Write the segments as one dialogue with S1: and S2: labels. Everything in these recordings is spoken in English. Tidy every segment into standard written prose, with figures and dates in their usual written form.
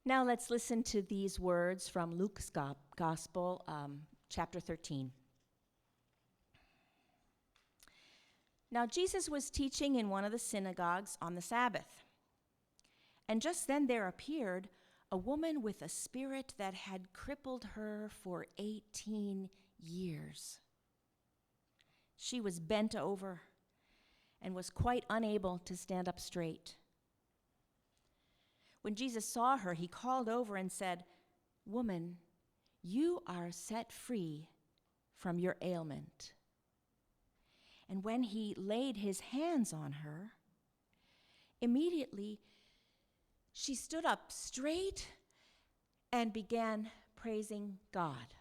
S1: Now let's listen to these words from Luke's Gospel, chapter 13. Now Jesus was teaching in one of the synagogues on the Sabbath. And just then there appeared a woman with a spirit that had crippled her for 18 years. She was bent over and was quite unable to stand up straight. When Jesus saw her, he called over and said, "Woman, you are set free from your ailment." And when he laid his hands on her, immediately she stood up straight and began praising God.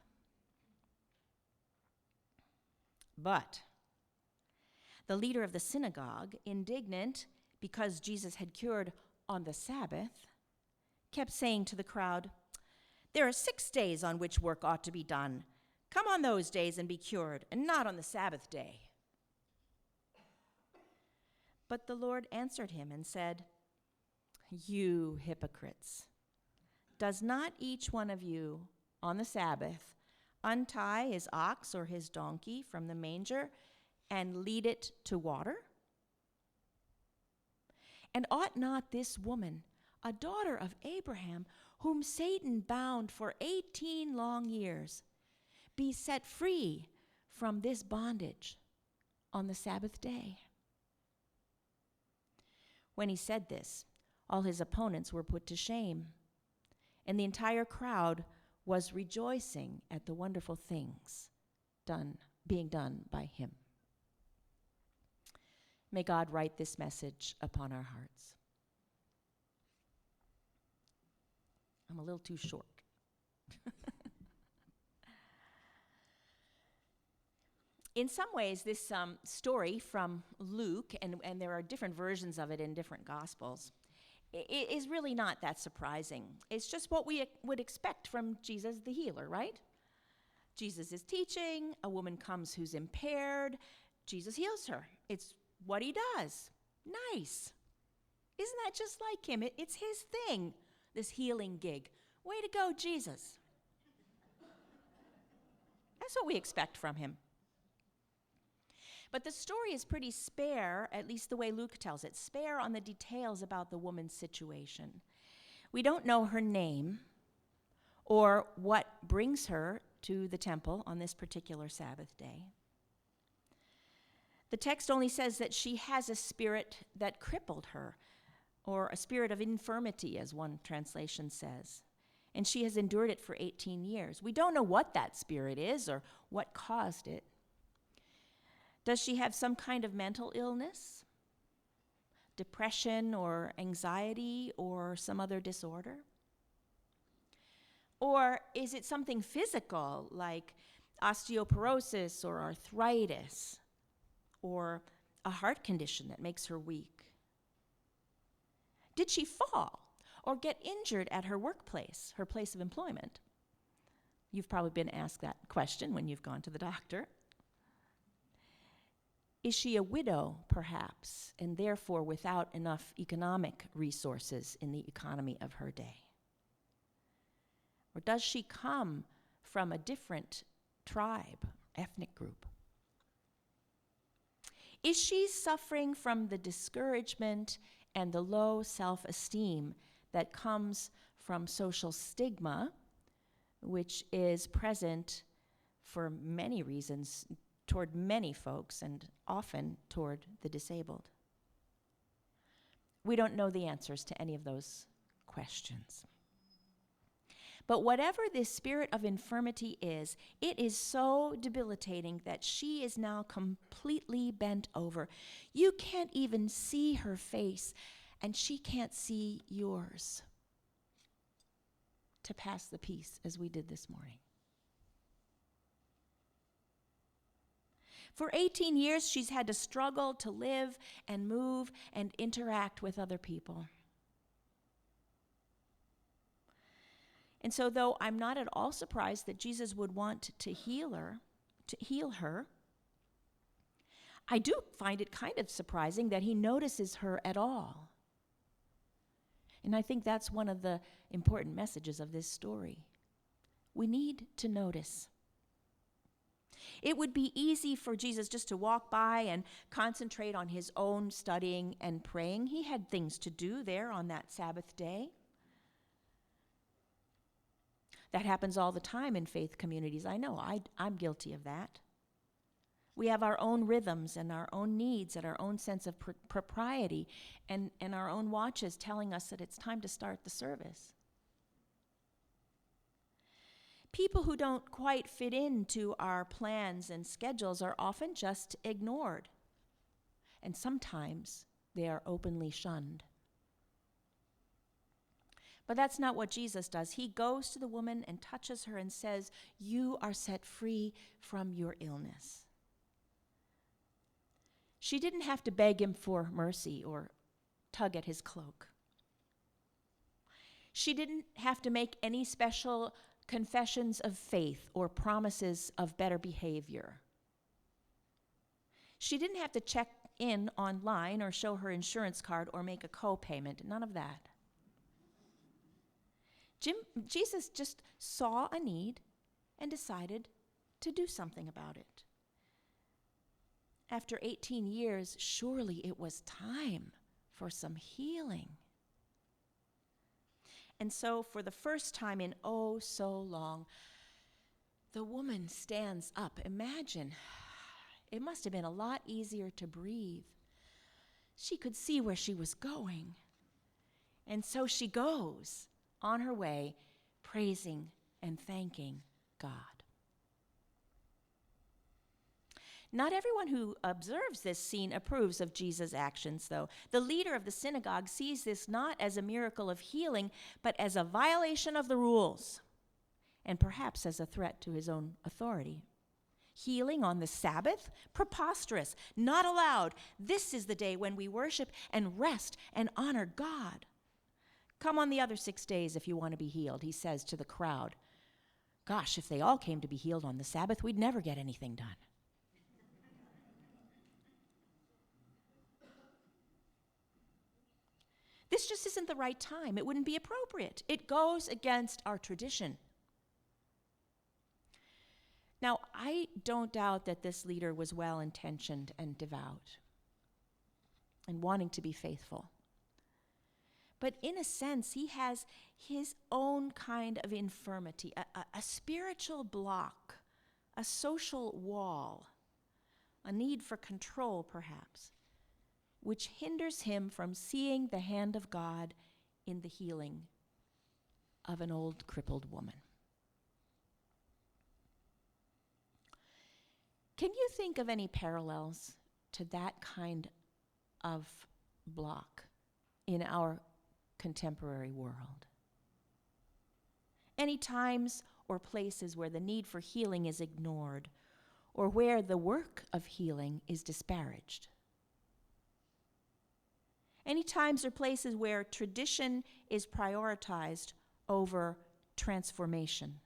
S1: But the leader of the synagogue, indignant because Jesus had cured on the Sabbath, kept saying to the crowd, "There are 6 days on which work ought to be done. Come on those days and be cured, and not on the Sabbath day." But the Lord answered him and said, "You hypocrites, does not each one of you on the Sabbath untie his ox or his donkey from the manger and lead it to water? And ought not this woman, a daughter of Abraham, whom Satan bound for 18 long years, be set free from this bondage on the Sabbath day?" When he said this, all his opponents were put to shame, and the entire crowd was rejoicing at the wonderful things being done by him. May God write this message upon our hearts. I'm a little too short. In some ways, this story from Luke, and there are different versions of it in different Gospels, is really not that surprising. It's just what we would expect from Jesus the healer, right? Jesus is teaching, a woman comes who's impaired, Jesus heals her. It's what he does. Nice. Isn't that just like him? It's his thing, this healing gig. Way to go, Jesus. That's what we expect from him. But the story is pretty spare, at least the way Luke tells it, spare on the details about the woman's situation. We don't know her name or what brings her to the temple on this particular Sabbath day. The text only says that she has a spirit that crippled her, or a spirit of infirmity, as one translation says. And she has endured it for 18 years. We don't know what that spirit is or what caused it. Does she have some kind of mental illness, depression or anxiety or some other disorder? Or is it something physical like osteoporosis or arthritis or a heart condition that makes her weak? Did she fall or get injured at her workplace, her place of employment? You've probably been asked that question when you've gone to the doctor. Is she a widow, perhaps, and therefore without enough economic resources in the economy of her day? Or does she come from a different tribe, ethnic group? Is she suffering from the discouragement and the low self-esteem that comes from social stigma, which is present for many reasons toward many folks and often toward the disabled? We don't know the answers to any of those questions. But whatever this spirit of infirmity is, it is so debilitating that she is now completely bent over. You can't even see her face, and she can't see yours, to pass the peace as we did this morning. For 18 years, she's had to struggle to live and move and interact with other people. And so though I'm not at all surprised that Jesus would want to heal her, I do find it kind of surprising that he notices her at all. And I think that's one of the important messages of this story. We need to notice. It would be easy for Jesus just to walk by and concentrate on his own studying and praying. He had things to do there on that Sabbath day. That happens all the time in faith communities. I know, I'm guilty of that. We have our own rhythms and our own needs and our own sense of propriety and our own watches telling us that it's time to start the service. People who don't quite fit into our plans and schedules are often just ignored, and sometimes they are openly shunned. But that's not what Jesus does. He goes to the woman and touches her and says, "You are set free from your illness." She didn't have to beg him for mercy or tug at his cloak. She didn't have to make any special confessions of faith or promises of better behavior. She didn't have to check in online or show her insurance card or make a co-payment. None of that. Jesus just saw a need and decided to do something about it. After 18 years, surely it was time for some healing. And so, for the first time in oh so long, the woman stands up. Imagine, it must have been a lot easier to breathe. She could see where she was going. And so she goes on her way, praising and thanking God. Not everyone who observes this scene approves of Jesus' actions, though. The leader of the synagogue sees this not as a miracle of healing, but as a violation of the rules, and perhaps as a threat to his own authority. Healing on the Sabbath? Preposterous. Not allowed. This is the day when we worship and rest and honor God. Come on the other 6 days if you want to be healed, he says to the crowd. Gosh, if they all came to be healed on the Sabbath, we'd never get anything done. This just isn't the right time. It wouldn't be appropriate. It goes against our tradition. Now, I don't doubt that this leader was well-intentioned and devout and wanting to be faithful. But in a sense, he has his own kind of infirmity, a spiritual block, a social wall, a need for control, perhaps, which hinders him from seeing the hand of God in the healing of an old crippled woman. Can you think of any parallels to that kind of block in our contemporary world? Any times or places where the need for healing is ignored, or where the work of healing is disparaged? Any times or places where tradition is prioritized over transformation?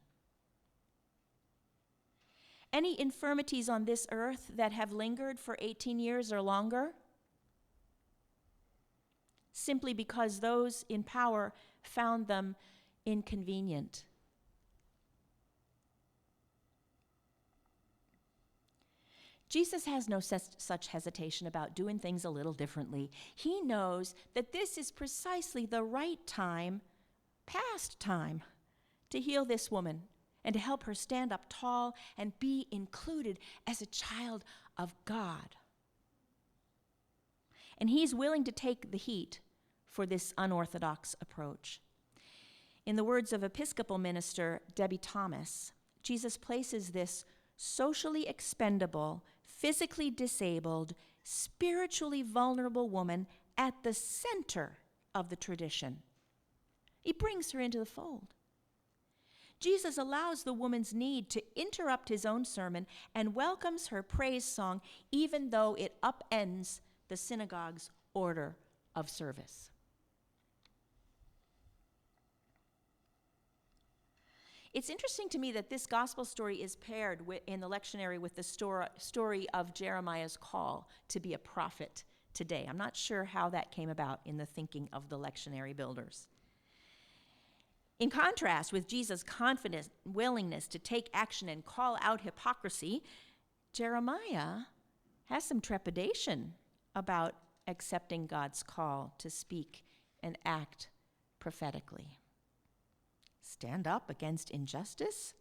S1: Any infirmities on this earth that have lingered for 18 years or longer? Simply because those in power found them inconvenient. Jesus has no such hesitation about doing things a little differently. He knows that this is precisely the right time, past time, to heal this woman and to help her stand up tall and be included as a child of God. And he's willing to take the heat for this unorthodox approach. In the words of Episcopal minister Debbie Thomas, Jesus places this socially expendable, physically disabled, spiritually vulnerable woman at the center of the tradition. He brings her into the fold. Jesus allows the woman's need to interrupt his own sermon and welcomes her praise song, even though it upends the synagogue's order of service. It's interesting to me that this gospel story is paired in the lectionary with the story of Jeremiah's call to be a prophet today. I'm not sure how that came about in the thinking of the lectionary builders. In contrast with Jesus' confident willingness to take action and call out hypocrisy, Jeremiah has some trepidation about accepting God's call to speak and act prophetically. Stand up against injustice?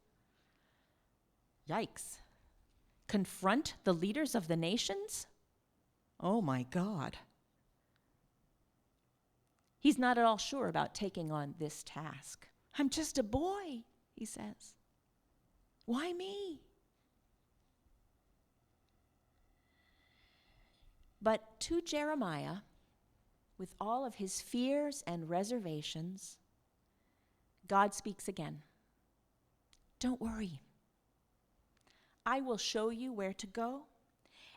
S1: Yikes. Confront the leaders of the nations? Oh my God. He's not at all sure about taking on this task. I'm just a boy, he says. Why me? But to Jeremiah, with all of his fears and reservations, God speaks again. Don't worry. I will show you where to go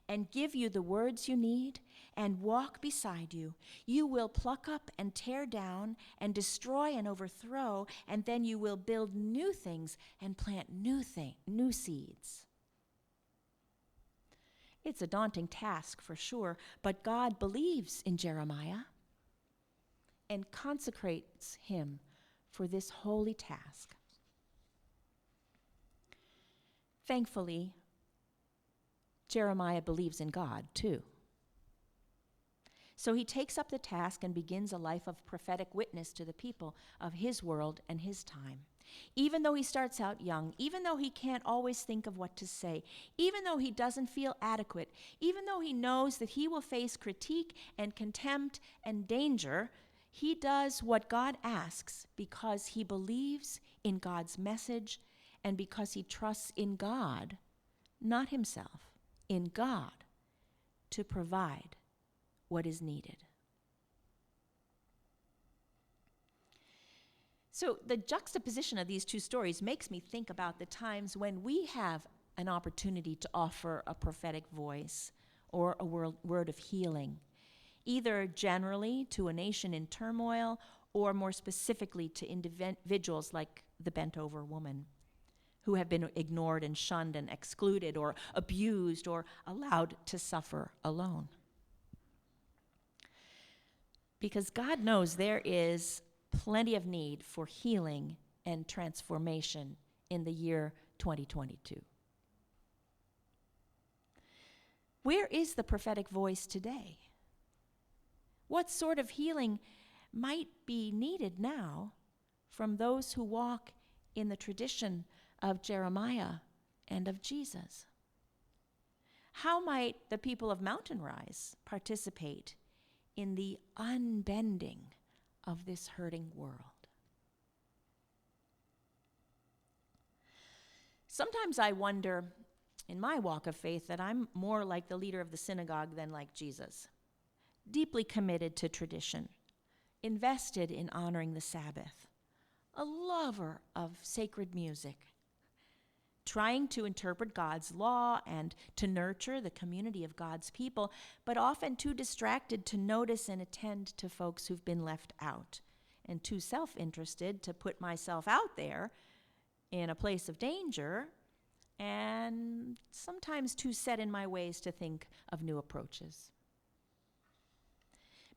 S1: and give you the words you need and walk beside you. You will pluck up and tear down and destroy and overthrow, and then you will build new things and plant new seeds. It's a daunting task for sure, but God believes in Jeremiah and consecrates him for this holy task. Thankfully, Jeremiah believes in God too. So he takes up the task and begins a life of prophetic witness to the people of his world and his time. Even though he starts out young, even though he can't always think of what to say, even though he doesn't feel adequate, even though he knows that he will face critique and contempt and danger, he does what God asks because he believes in God's message and because he trusts in God, not himself, in God, to provide what is needed. So the juxtaposition of these two stories makes me think about the times when we have an opportunity to offer a prophetic voice or a word of healing, either generally to a nation in turmoil or more specifically to individuals like the bent-over woman who have been ignored and shunned and excluded or abused or allowed to suffer alone. Because God knows there is plenty of need for healing and transformation in the year 2022. Where is the prophetic voice today? What sort of healing might be needed now from those who walk in the tradition of Jeremiah and of Jesus? How might the people of Mountain Rise participate in the unbending of this hurting world? Sometimes I wonder, in my walk of faith, that I'm more like the leader of the synagogue than like Jesus, deeply committed to tradition, invested in honoring the Sabbath, a lover of sacred music, trying to interpret God's law and to nurture the community of God's people, but often too distracted to notice and attend to folks who've been left out, and too self-interested to put myself out there in a place of danger, and sometimes too set in my ways to think of new approaches.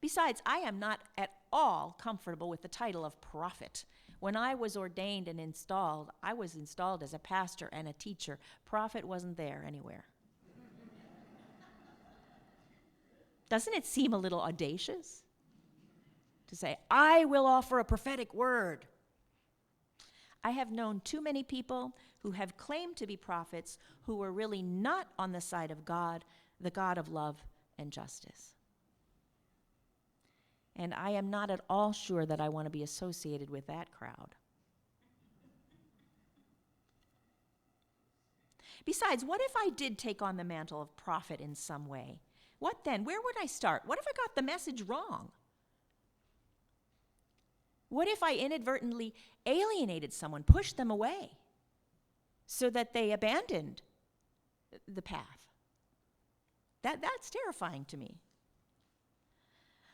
S1: Besides, I am not at all comfortable with the title of prophet. When I was ordained and installed, I was installed as a pastor and a teacher. Prophet wasn't there anywhere. Doesn't it seem a little audacious to say, I will offer a prophetic word? I have known too many people who have claimed to be prophets who were really not on the side of God, the God of love and justice. And I am not at all sure that I want to be associated with that crowd. Besides, what if I did take on the mantle of prophet in some way? What then? Where would I start? What if I got the message wrong? What if I inadvertently alienated someone, pushed them away, so that they abandoned the path? That's terrifying to me.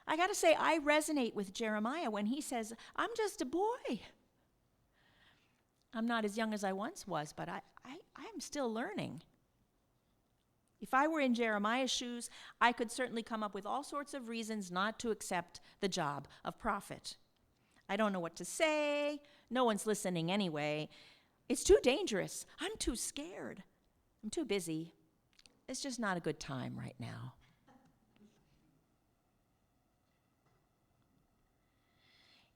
S1: I got to say, I resonate with Jeremiah when he says, I'm just a boy. I'm not as young as I once was, but I'm still learning. If I were in Jeremiah's shoes, I could certainly come up with all sorts of reasons not to accept the job of prophet. I don't know what to say, No one's listening anyway. It's too dangerous. I'm too scared. I'm too busy. It's just not a good time right now.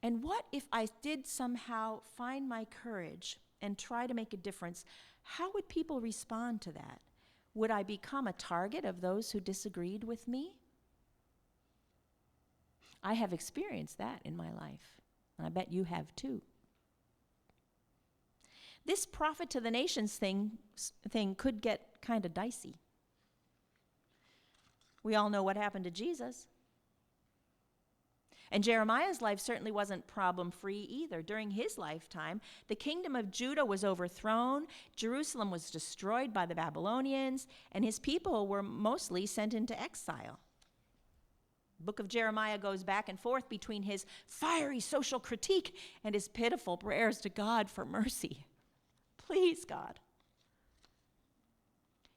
S1: And what if I did somehow find my courage and try to make a difference? How would people respond to that? Would I become a target of those who disagreed with me? I have experienced that in my life, and I bet you have too. This prophet to the nations thing could get kind of dicey. We all know what happened to Jesus. And Jeremiah's life certainly wasn't problem-free either. During his lifetime, the kingdom of Judah was overthrown, Jerusalem was destroyed by the Babylonians, and his people were mostly sent into exile. The book of Jeremiah goes back and forth between his fiery social critique and his pitiful prayers to God for mercy. Please, God.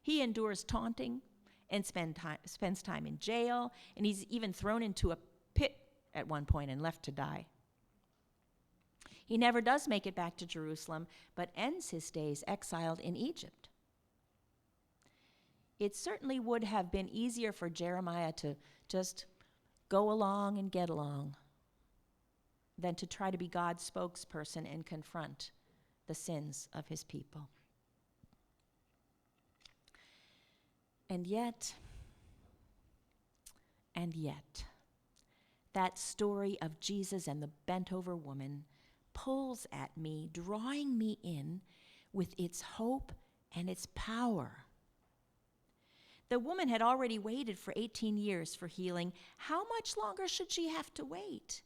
S1: He endures taunting and spends time in jail, and he's even thrown into a pit at one point and left to die. He never does make it back to Jerusalem, but ends his days exiled in Egypt. It certainly would have been easier for Jeremiah to just go along and get along than to try to be God's spokesperson and confront the sins of his people. And yet, that story of Jesus and the bent-over woman pulls at me, drawing me in with its hope and its power. The woman had already waited for 18 years for healing. How much longer should she have to wait?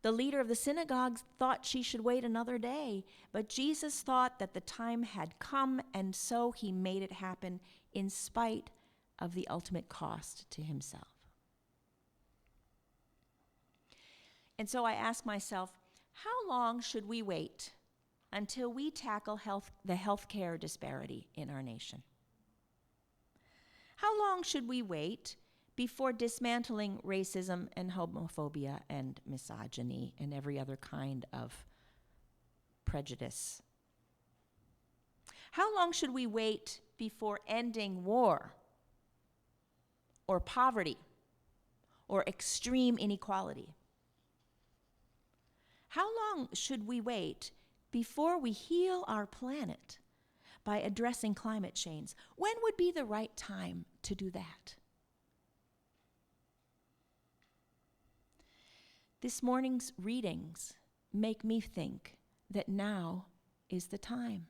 S1: The leader of the synagogue thought she should wait another day, but Jesus thought that the time had come, and so he made it happen in spite of the ultimate cost to himself. And so I ask myself, how long should we wait until we tackle the healthcare disparity in our nation? How long should we wait before dismantling racism and homophobia and misogyny and every other kind of prejudice? How long should we wait before ending war or poverty or extreme inequality? How long should we wait before we heal our planet by addressing climate change? When would be the right time to do that? This morning's readings make me think that now is the time.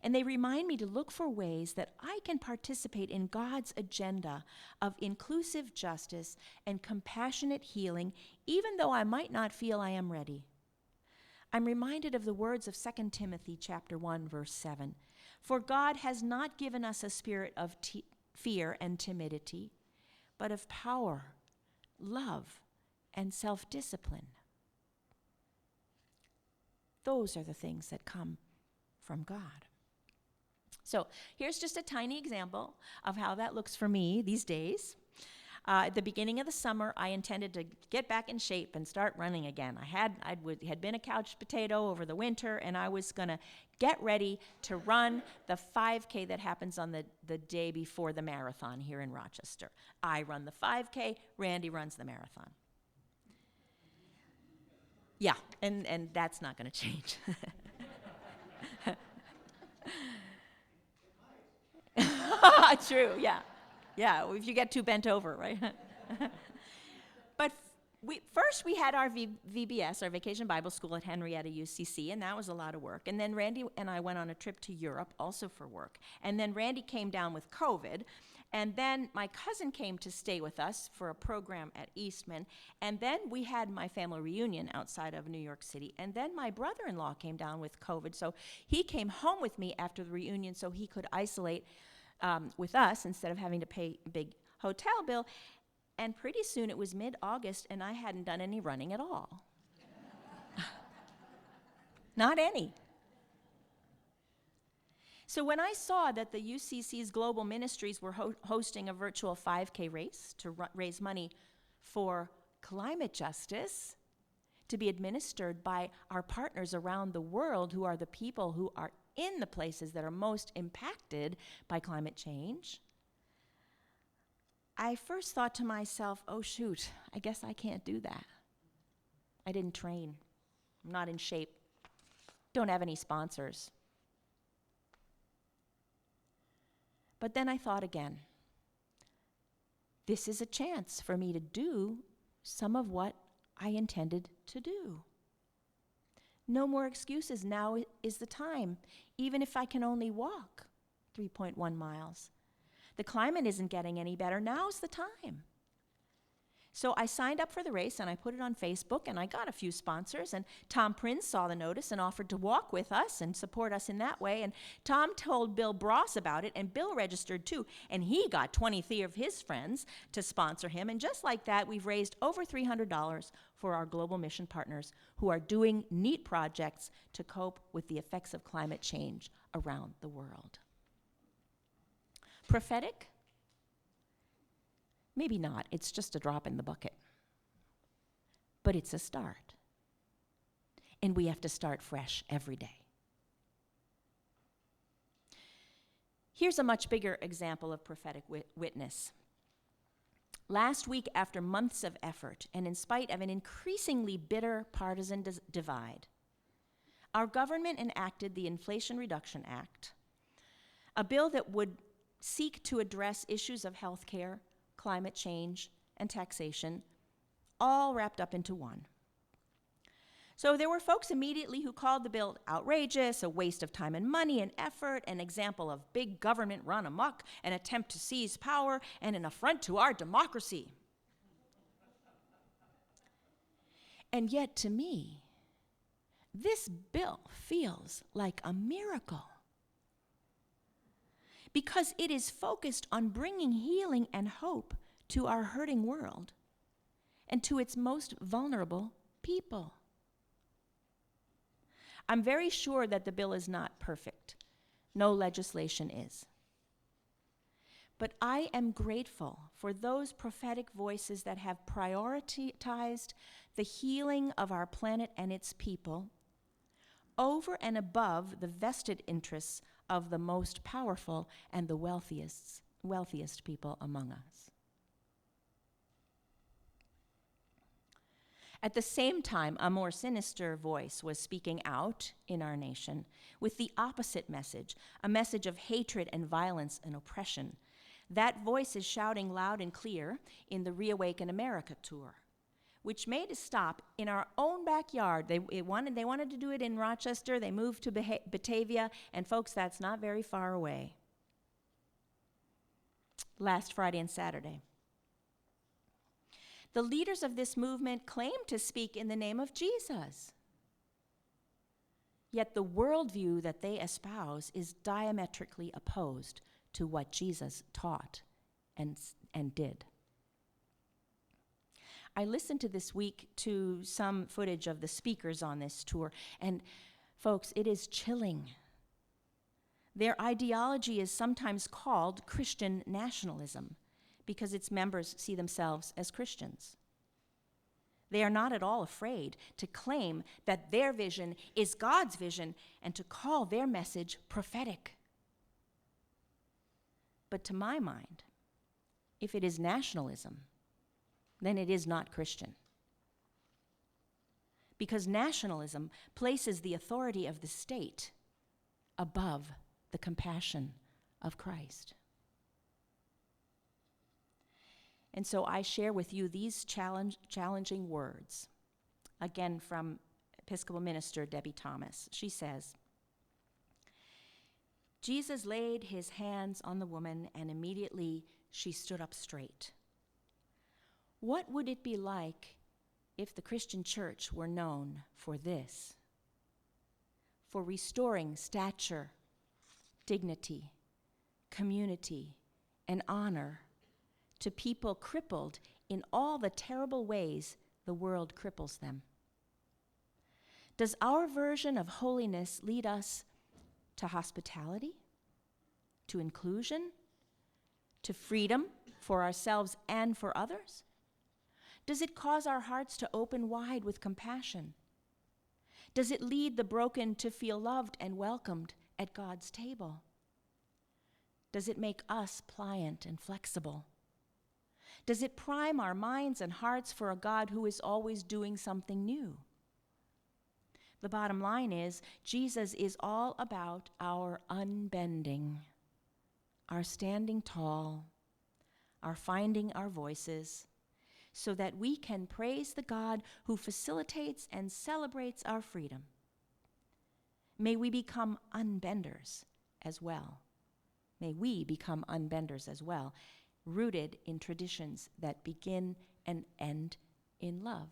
S1: And they remind me to look for ways that I can participate in God's agenda of inclusive justice and compassionate healing, even though I might not feel I am ready. I'm reminded of the words of 2 Timothy chapter 1, verse 7. For God has not given us a spirit of fear and timidity, but of power, love, and self-discipline. Those are the things that come from God. So here's just a tiny example of how that looks for me these days. At the beginning of the summer, I intended to get back in shape and start running again. I had been a couch potato over the winter, and I was going to get ready to run the 5K that happens on the day before the marathon here in Rochester. I run the 5K, Randy runs the marathon. Yeah, and that's not going to change. True, yeah. Yeah, if you get too bent over, right? But first we had our VBS, our Vacation Bible School at Henrietta UCC, and that was a lot of work. And then Randy and I went on a trip to Europe, also for work. And then Randy came down with COVID, and then my cousin came to stay with us for a program at Eastman. And then we had my family reunion outside of New York City. And then my brother-in-law came down with COVID, so he came home with me after the reunion so he could isolate with us instead of having to pay a big hotel bill. And pretty soon it was mid-August, and I hadn't done any running at all. Not any. So when I saw that the UCC's global ministries were hosting a virtual 5K race to raise money for climate justice to be administered by our partners around the world, who are the people who are in the places that are most impacted by climate change, I first thought to myself, oh shoot, I guess I can't do that. I didn't train. I'm not in shape. Don't have any sponsors. But then I thought again, this is a chance for me to do some of what I intended to do. No more excuses. Now is the time, even if I can only walk 3.1 miles. The climate isn't getting any better. Now's the time. So I signed up for the race, and I put it on Facebook, and I got a few sponsors, and Tom Prince saw the notice and offered to walk with us and support us in that way, and Tom told Bill Bross about it, and Bill registered too, and he got 23 of his friends to sponsor him, and just like that, we've raised over $300 for our global mission partners who are doing neat projects to cope with the effects of climate change around the world. Prophetic? Maybe not. It's just a drop in the bucket. But it's a start. And we have to start fresh every day. Here's a much bigger example of prophetic witness. Last week, after months of effort, and in spite of an increasingly bitter partisan divide, our government enacted the Inflation Reduction Act, a bill that would seek to address issues of health care, climate change, and taxation, all wrapped up into one. So there were folks immediately who called the bill outrageous, a waste of time and money and effort, an example of big government run amok, an attempt to seize power, and an affront to our democracy. And yet, to me, this bill feels like a miracle, because it is focused on bringing healing and hope to our hurting world and to its most vulnerable people. I'm very sure that the bill is not perfect. No legislation is. But I am grateful for those prophetic voices that have prioritized the healing of our planet and its people over and above the vested interests of the most powerful and the wealthiest people among us. At the same time, a more sinister voice was speaking out in our nation with the opposite message, a message of hatred and violence and oppression. That voice is shouting loud and clear in the Reawaken America tour, which made a stop in our own backyard. They wanted to do it in Rochester. They moved to Batavia, and folks, that's not very far away. Last Friday and Saturday. The leaders of this movement claim to speak in the name of Jesus. Yet the worldview that they espouse is diametrically opposed to what Jesus taught and did. I listened to this week to some footage of the speakers on this tour, and folks, it is chilling. Their ideology is sometimes called Christian nationalism because its members see themselves as Christians. They are not at all afraid to claim that their vision is God's vision and to call their message prophetic. But to my mind, if it is nationalism, then it is not Christian. Because nationalism places the authority of the state above the compassion of Christ. And so I share with you these challenging words, again from Episcopal Minister Debbie Thomas. She says, Jesus laid his hands on the woman, and immediately she stood up straight. What would it be like if the Christian church were known for this? For restoring stature, dignity, community, and honor to people crippled in all the terrible ways the world cripples them. Does our version of holiness lead us to hospitality, to inclusion, to freedom for ourselves and for others? Does it cause our hearts to open wide with compassion? Does it lead the broken to feel loved and welcomed at God's table? Does it make us pliant and flexible? Does it prime our minds and hearts for a God who is always doing something new? The bottom line is, Jesus is all about our unbending, our standing tall, our finding our voices, so that we can praise the God who facilitates and celebrates our freedom. May we become unbenders as well. May we become unbenders as well, rooted in traditions that begin and end in love.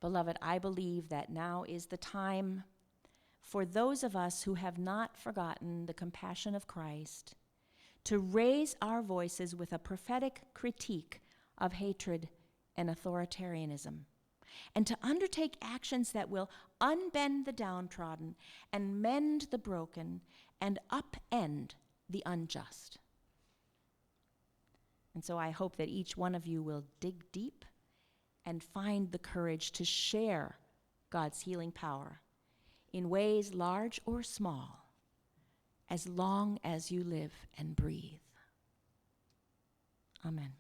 S1: Beloved, I believe that now is the time for those of us who have not forgotten the compassion of Christ to raise our voices with a prophetic critique of hatred and authoritarianism, and to undertake actions that will unbend the downtrodden and mend the broken and upend the unjust. And so I hope that each one of you will dig deep and find the courage to share God's healing power in ways large or small, as long as you live and breathe. Amen.